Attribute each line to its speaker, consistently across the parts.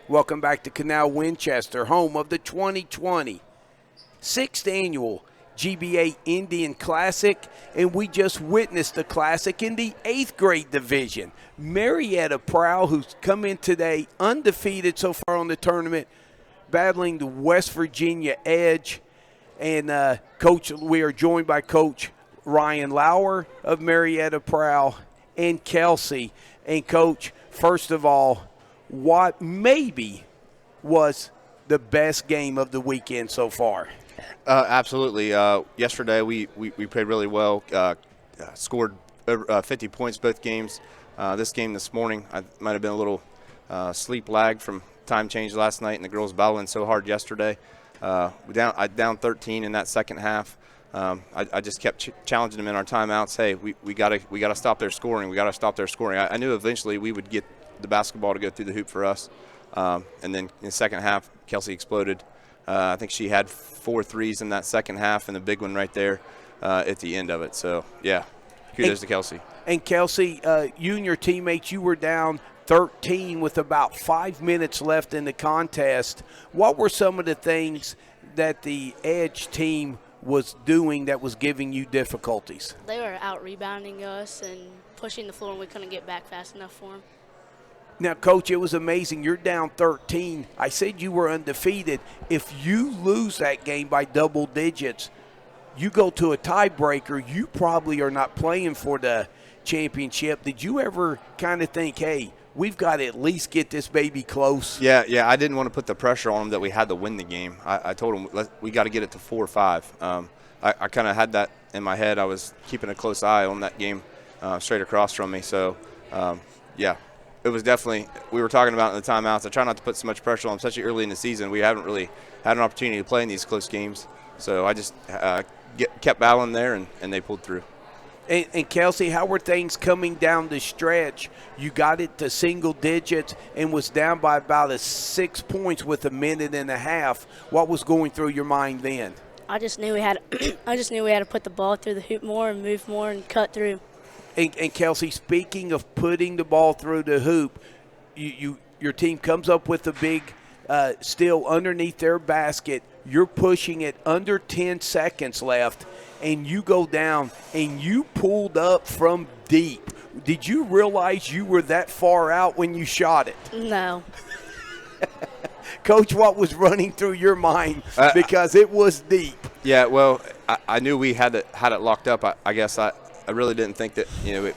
Speaker 1: Welcome back to Canal Winchester, home of the 2020 6th Annual GBA Indian Classic, and we just witnessed the Classic in the 8th grade division. Marietta Prowl, who's come in today undefeated so far on the tournament, battling the West Virginia Edge. And Coach, we are joined by Coach Ryan Lauer of Marietta Prowl and Kelsey. And Coach, first of all, what maybe was the best game of the weekend so far?
Speaker 2: Absolutely. Yesterday we played really well, scored over 50 points both games. This game this morning, I might have been a little sleep lag from time change last night, and the girls battling so hard yesterday. I down 13 in that second half. I just kept challenging them in our timeouts. Hey, we gotta stop their scoring. We gotta stop their scoring. I knew eventually we would get the basketball to go through the hoop for us. And then in the second half, Kelsey exploded. I think she had 4 threes in that second half, and a big one right there at the end of it. So yeah, kudos to Kelsey.
Speaker 1: And Kelsey, you and your teammates, you were down 13 with about 5 minutes left in the contest. What were some of the things that the Edge team was doing that was giving you difficulties?
Speaker 3: They were out-rebounding us and pushing the floor, and we couldn't get back fast enough for them.
Speaker 1: Now, Coach, it was amazing. You're down 13. I said you were undefeated. If you lose that game by double digits, you go to a tiebreaker, you probably are not playing for the championship. Did you ever kind of think, hey, we've got to at least get this baby close?
Speaker 2: Yeah, I didn't want to put the pressure on them that we had to win the game. I told them we got to get it to 4 or 5. I kind of had that in my head. I was keeping a close eye on that game straight across from me. So, yeah, it was definitely – we were talking about in the timeouts. I try not to put so much pressure on them, especially early in the season. We haven't really had an opportunity to play in these close games. So I just kept battling there, and they pulled through.
Speaker 1: And Kelsey, how were things coming down the stretch? You got it to single digits and was down by about 6 points with a minute and a half. What was going through your mind then?
Speaker 3: I just knew we had to put the ball through the hoop more and move more and cut through.
Speaker 1: And Kelsey, speaking of putting the ball through the hoop, your team comes up with a big steal underneath their basket. You're pushing it under 10 seconds left, and you go down, and you pulled up from deep. Did you realize you were that far out when you shot it?
Speaker 3: No.
Speaker 1: Coach, what was running through your mind? Because it was deep.
Speaker 2: Yeah, well, I knew we had it locked up. I guess I really didn't think that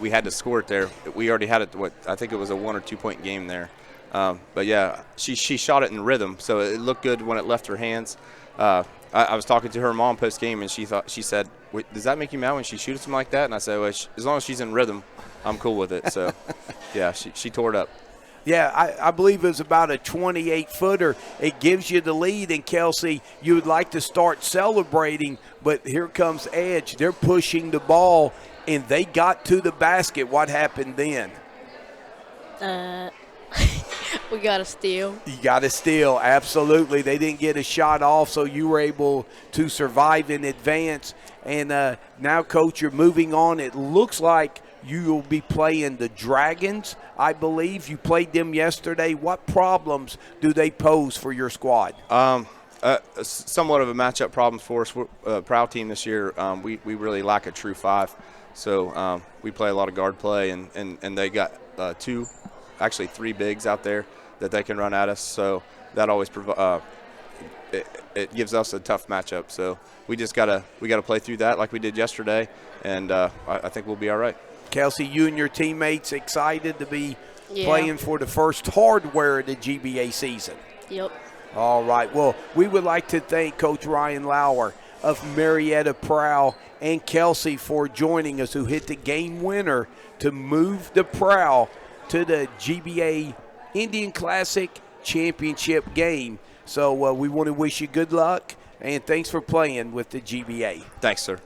Speaker 2: we had to score it there. We already had it. I think it was a 1 or 2 point game there. But yeah, she shot it in rhythm, so it looked good when it left her hands. I was talking to her mom post game, and she said, "Does that make you mad when she shoots them like that?" And I said, "Well, as long as she's in rhythm, I'm cool with it." So yeah, she tore it up.
Speaker 1: Yeah, I believe it was about a 28-footer. It gives you the lead, and Kelsey, you would like to start celebrating, but here comes Edge. They're pushing the ball, and they got to the basket. What happened then?
Speaker 3: We got a steal.
Speaker 1: You got a steal, absolutely. They didn't get a shot off, so you were able to survive in advance. And now, Coach, you're moving on. It looks like you will be playing the Dragons, I believe. You played them yesterday. What problems do they pose for your squad?
Speaker 2: Somewhat of a matchup problem for us. We're Prowl team this year. We really lack a true 5. So we play a lot of guard play, and they got 3 bigs out there that they can run at us. So that always it gives us a tough matchup. So we gotta play through that like we did yesterday, and I think we'll be all right.
Speaker 1: Kelsey, you and your teammates excited to be playing for the first hardware of the GBA season?
Speaker 3: Yep.
Speaker 1: All right. Well, we would like to thank Coach Ryan Lauer of Marietta Prowl and Kelsey for joining us, who hit the game winner to move the Prowl to the GBA Indian Classic Championship game. So we want to wish you good luck, and thanks for playing with the GBA.
Speaker 2: Thanks, sir.